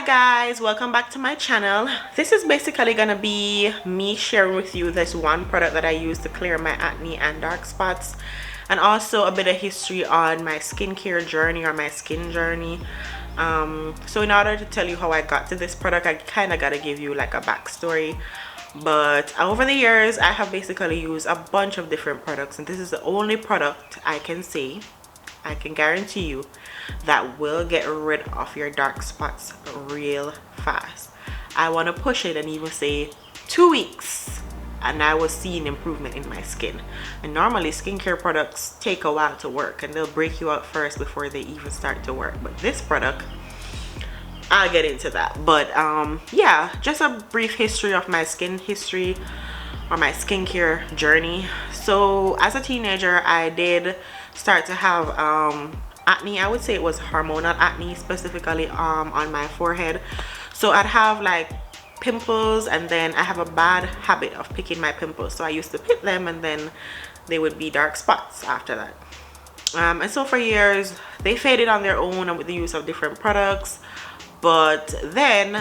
Hi guys, welcome back to my channel. This is basically gonna be me sharing with you this one product that I use to clear my acne and dark spots, and also a bit of history on my skincare journey or my skin journey. So in order to tell you how I got to this product, I kind of gotta give you like a backstory. But over the years I have basically used a bunch of different products, and this is the only product I can guarantee you that will get rid of your dark spots real fast. I want to push it and even say 2 weeks and I was seeing improvement in my skin. And normally skincare products take a while to work and they'll break you out first before they even start to work, but this product, I'll get into that. But yeah, just a brief history of my skin history or my skincare journey. So as a teenager I did start to have acne. I would say it was hormonal acne, specifically on my forehead. So I'd have like pimples, and then I have a bad habit of picking my pimples, so I used to pick them and then they would be dark spots after that. And so for years they faded on their own and with the use of different products. But then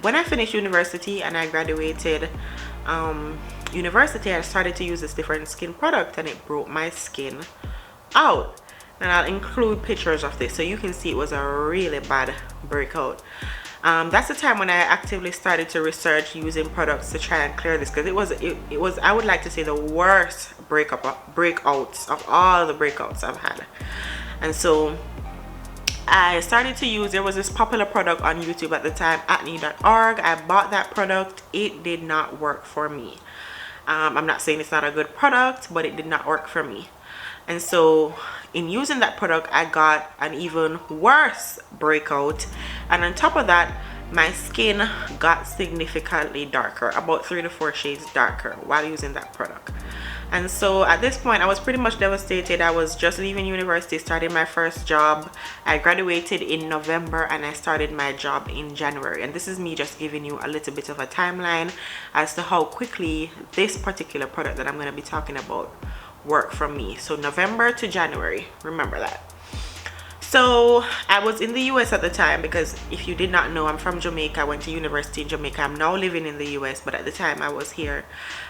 when I finished university and I graduated university, I started to use this different skin product and it broke my skin out. And I'll include pictures of this so you can see it was a really bad breakout. That's the time when I actively started to research using products to try and clear this, because it was I would like to say the worst breakouts of all the breakouts I've had. And so I started to use, there was this popular product on YouTube at the time, ACNE.org. I bought that product. It did not work for me. I'm not saying it's not a good product, but it did not work for me. And so in using that product I got an even worse breakout, and on top of that my skin got significantly darker, about 3 to 4 shades darker while using that product. And so at this point I was pretty much devastated. I was just leaving university, starting my first job. I graduated in November and I started my job in January. And this is me just giving you a little bit of a timeline as to how quickly this particular product that I'm going to be talking about worked for me. So November to January, remember that. So I was in the US at the time, because if you did not know, I'm from Jamaica. I went to university in Jamaica. I'm now living in the US, but at the time I was here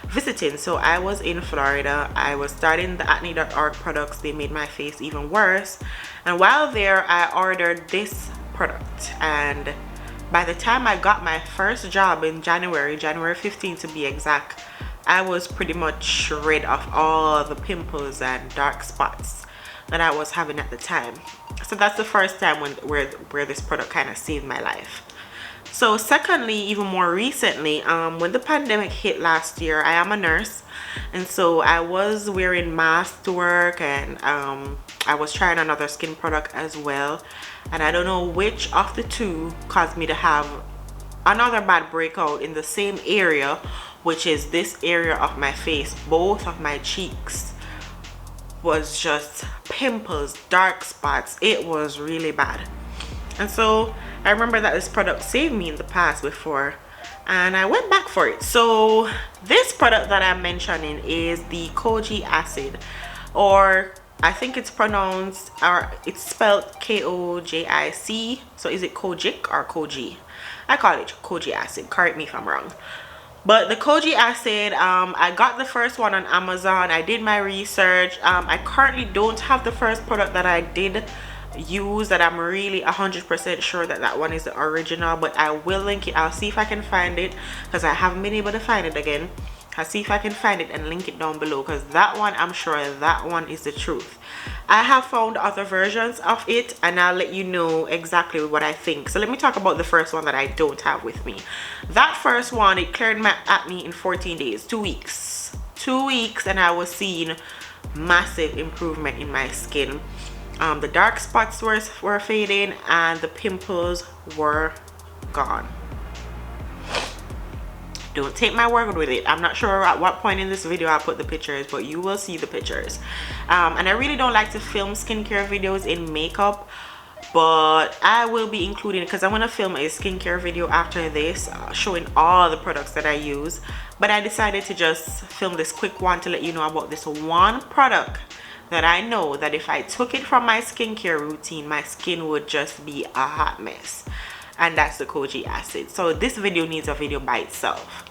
visiting. So I was in Florida. I was starting the ACNE.org products. They made my face even worse. And while there I ordered this product, and by the time I got my first job in January 15th to be exact, I was pretty much rid of all the pimples and dark spots that I was having at the time. So that's the first time where this product kind of saved my life. So secondly, even more recently, when the pandemic hit last year, I am a nurse, and so I was wearing masks to work, and I was trying another skin product as well, and I don't know which of the two caused me to have another bad breakout in the same area, which is this area of my face. Both of my cheeks was just pimples, dark spots. It was really bad. And so I remember that this product saved me in the past before, and I went back for it. So this product that I'm mentioning is the Kojic Acid, or I think it's pronounced, or it's spelled KOJIC. So is it Kojic or KOJI? I call it Kojic Acid, correct me if I'm wrong. But the Kojic Acid, I got the first one on Amazon. I did my research. I currently don't have the first product that I did use that I'm really 100% sure that one is the original, but I will link it. I'll see if I can find it, because I haven't been able to find it again. I'll see if I can find it and link it down below, because that one, I'm sure that one is the truth. I have found other versions of it and I'll let you know exactly what I think. So let me talk about the first one that I don't have with me. That first one, it cleared my acne in 14 days, 2 weeks. 2 weeks, and I was seeing massive improvement in my skin. The dark spots were fading and the pimples were gone. Don't take my word with it. I'm not sure at what point in this video I'll put the pictures, but you will see the pictures. And I really don't like to film skincare videos in makeup, but I will be including it because I'm going to film a skincare video after this showing all the products that I use. But I decided to just film this quick one to let you know about this one product that I know that if I took it from my skincare routine, my skin would just be a hot mess. and that's the Kojic Acid. So this video needs a video by itself.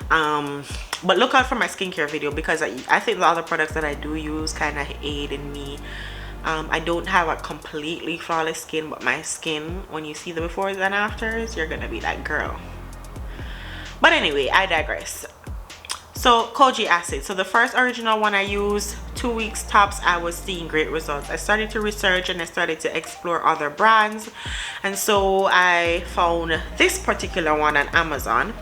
But look out for my skincare video, because I think the other products that I do use kind of aid in me. I don't have a completely flawless skin, but my skin, when you see the befores and afters, you're gonna be like, girl. But anyway, I digress. So Kojic Acid, so the first original one I used, 2 weeks tops, I was seeing great results. I started to research and I started to explore other brands, and so I found this particular one on Amazon.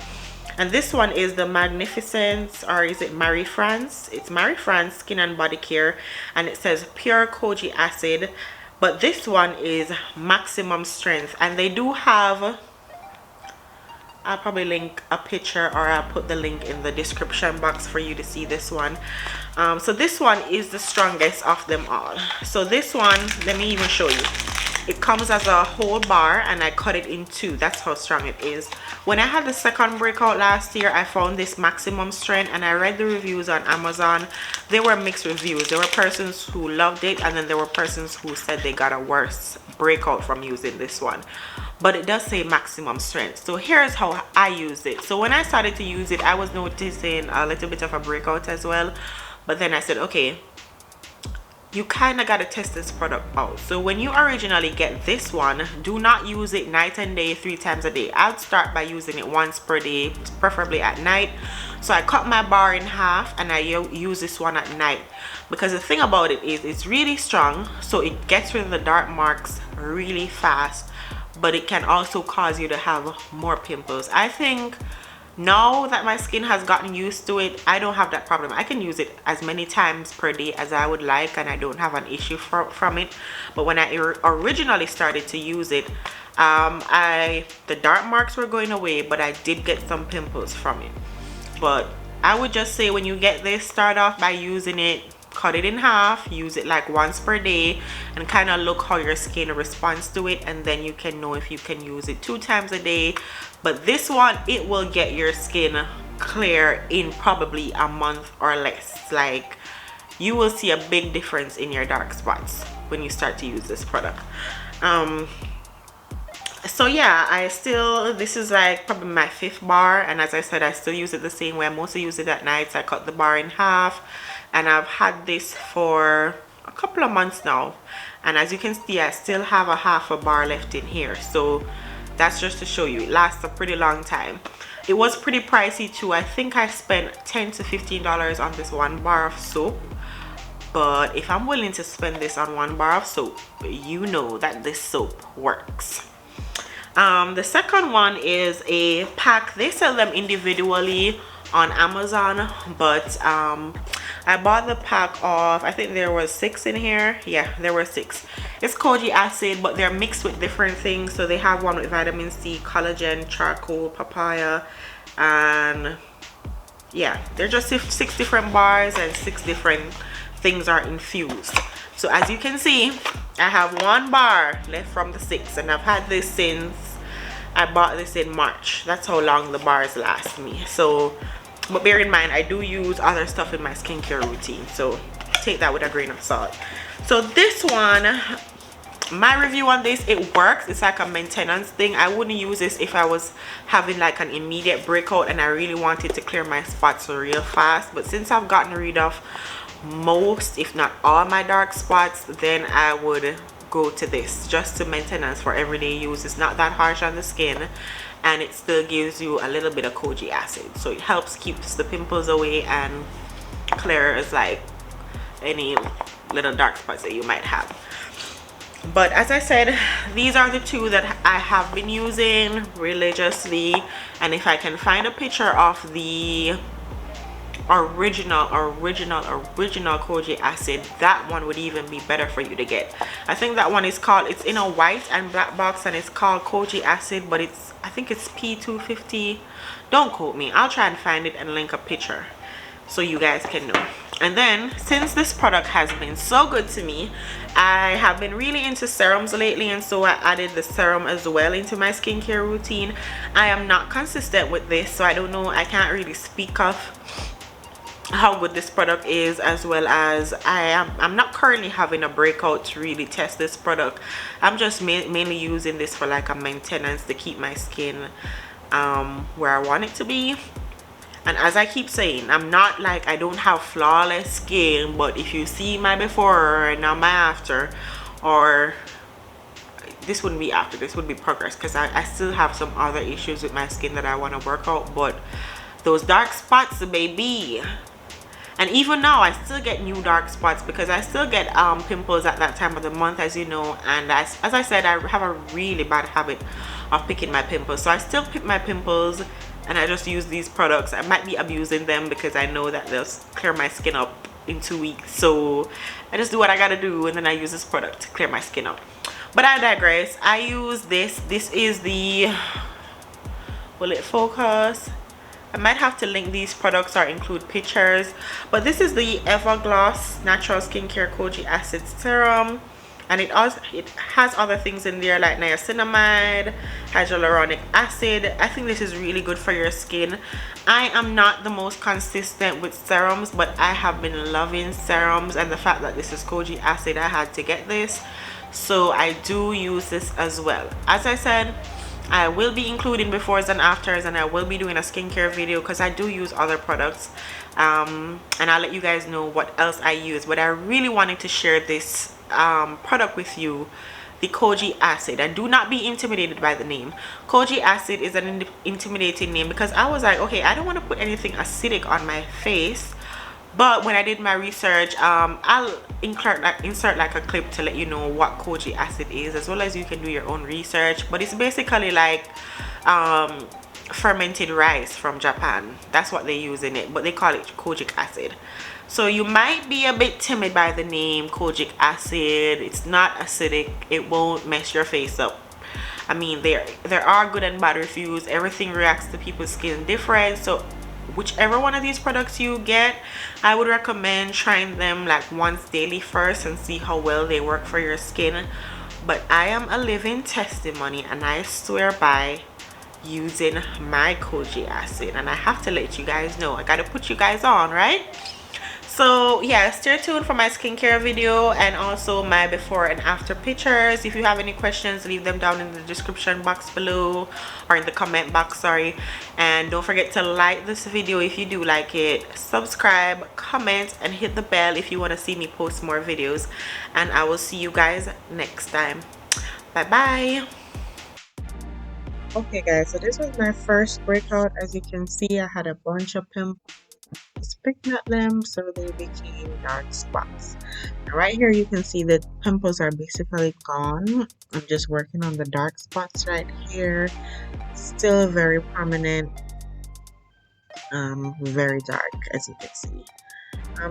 And this one is the Magnificence, or is it Marie France? It's Marie France Skin and Body Care, and it says pure Kojic Acid, but this one is maximum strength. And they do have, I'll probably link a picture, or I'll put the link in the description box for you to see this one. So this one is the strongest of them all. So this one, let me even show you. It comes as a whole bar, and I cut it in two. That's how strong it is. When I had the second breakout last year, I found this maximum strength, and I read the reviews on Amazon. They were mixed reviews. There were persons who loved it, and then there were persons who said they got a worse breakout from using this one. But it does say maximum strength. So here's how I use it. So when I started to use it, I was noticing a little bit of a breakout as well. But then I said, okay, you kind of got to test this product out. So when you originally get this one, do not use it night and day 3 times a day. I'd start by using it once per day, preferably at night. So I cut my bar in half, and I use this one at night, because the thing about it is it's really strong, so it gets rid of the dark marks really fast, but it can also cause you to have more pimples. I think now that my skin has gotten used to it, I don't have that problem. I can use it as many times per day as I would like, and I don't have an issue from it. But when I originally started to use it, the dark marks were going away, but I did get some pimples from it. But I would just say, when you get this, start off by using it, cut it in half, use it like once per day, and kind of look how your skin responds to it, and then you can know if you can use it 2 times a day. But this one, it will get your skin clear in probably a month or less. Like, you will see a big difference in your dark spots when you start to use this product. So yeah, this is like probably my 5th bar, and as I said, I still use it the same way. I mostly use it at night. So I cut the bar in half, and I've had this for a couple of months now, and as you can see, I still have a half a bar left in here. So that's just to show you it lasts a pretty long time. It was pretty pricey too. I think I spent $10 to $15 on this 1 bar of soap, but if I'm willing to spend this on 1 bar of soap, you know that this soap works. The second one is a pack. They sell them individually on Amazon, but I bought the pack of, I think there was 6 in here. Yeah, there were 6. It's Kojic Acid, but they're mixed with different things. So they have one with vitamin C, collagen, charcoal, papaya, and yeah, they're just 6 different bars, and 6 different things are infused. So as you can see, I have 1 bar left from the 6, and I've had this since I bought this in March. That's how long the bars last me. So, but bear in mind, I do use other stuff in my skincare routine, so take that with a grain of salt. So this one, my review on this, it works. It's like a maintenance thing. I wouldn't use this if I was having like an immediate breakout and I really wanted to clear my spots real fast. But since I've gotten rid of most, if not all, my dark spots, then I would go to this just to maintenance for everyday use. It's not that harsh on the skin, and it still gives you a little bit of Kojic Acid, so it helps keeps the pimples away and clears like any little dark spots that you might have. But as I said, these are the 2 that I have been using religiously, and if I can find a picture of the original Kojic Acid, that one would even be better for you to get. I think that one is called, it's in a white and black box, and it's called Kojic Acid, but I think it's P250. Don't quote me. I'll try and find it and link a picture so you guys can know. And then, since this product has been so good to me, I have been really into serums lately, and so I added the serum as well into my skincare routine. I am not consistent with this, so I don't know, I can't really speak of how good this product is, as well as I'm not currently having a breakout to really test this product. I'm just mainly using this for like a maintenance to keep my skin where I want it to be. And as I keep saying, I'm not like, I don't have flawless skin, but if you see my before and now my after, or this wouldn't be after, this would be progress, because I still have some other issues with my skin that I want to work out. But those dark spots, baby, and even now I still get new dark spots because I still get pimples at that time of the month, as you know. And as I said, I have a really bad habit of picking my pimples, so I still pick my pimples, and I just use these products. I might be abusing them because I know that they'll clear my skin up in 2 weeks, so I just do what I gotta do, and then I use this product to clear my skin up. But I digress. I use this is the, will it focus? I might have to link these products or include pictures, but this is the Evergloss Natural Skincare Kojic Acid Serum, and it has other things in there like niacinamide, hyaluronic acid. I think this is really good for your skin. I am not the most consistent with serums, but I have been loving serums, and the fact that this is Kojic Acid, I had to get this, so I do use this as well. As I said, I will be including befores and afters, and I will be doing a skincare video because I do use other products, and I'll let you guys know what else I use. But I really wanted to share this product with you, the Kojic Acid. And do not be intimidated by the name. Kojic Acid is an intimidating name because I was like, okay, I don't want to put anything acidic on my face. But when I did my research, I'll insert like a clip to let you know what Kojic Acid is, as well as you can do your own research. But it's basically like fermented rice from Japan. That's what they use in it, but they call it Kojic Acid. So you might be a bit timid by the name Kojic Acid. It's not acidic. It won't mess your face up. I mean, there are good and bad reviews. Everything reacts to people's skin different, so whichever one of these products you get, I would recommend trying them like once daily first and see how well they work for your skin. But I am a living testimony, and I swear by using my Kojic Acid, and I have to let you guys know. I gotta put you guys on, right? So yeah, stay tuned for my skincare video and also my before and after pictures. If you have any questions, leave them down in the description box below, or in the comment box, sorry. And don't forget to like this video if you do like it, subscribe, comment, and hit the bell if you want to see me post more videos. And I will see you guys next time. Bye bye. Okay guys, so this was my first breakout. As you can see, I had a bunch of pimples. Picking at them, so they became dark spots. Now, right here you can see that pimples are basically gone. I'm just working on the dark spots right here. Still very prominent, very dark, as you can see.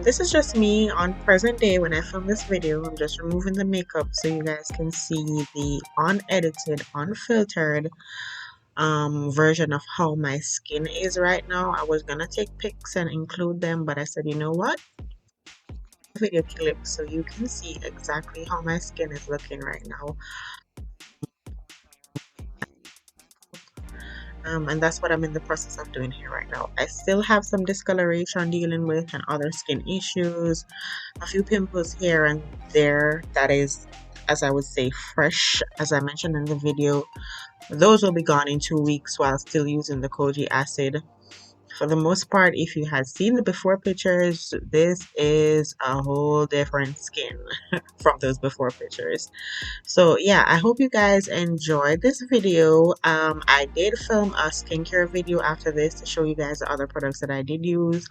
This is just me on present day when I film this video. I'm just removing the makeup so you guys can see the unedited, unfiltered version of how my skin is right now. I was gonna take pics and include them, but I said, you know what, video clip so you can see exactly how my skin is looking right now. And that's what I'm in the process of doing here right now. I still have some discoloration dealing with and other skin issues, a few pimples here and there that is, as I would say, fresh, as I mentioned in the video. Those will be gone in 2 weeks while still using the Kojic Acid. For the most part, if you had seen the before pictures, this is a whole different skin from those before pictures. So yeah, I hope you guys enjoyed this video. I did film a skincare video after this to show you guys the other products that I did use.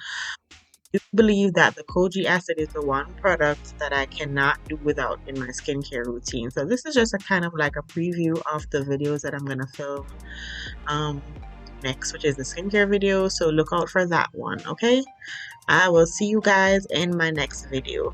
I believe that the Kojic Acid is the one product that I cannot do without in my skincare routine. So this is just a kind of like a preview of the videos that I'm gonna film next, which is the skincare video. So look out for that one. Okay, I will see you guys in my next video.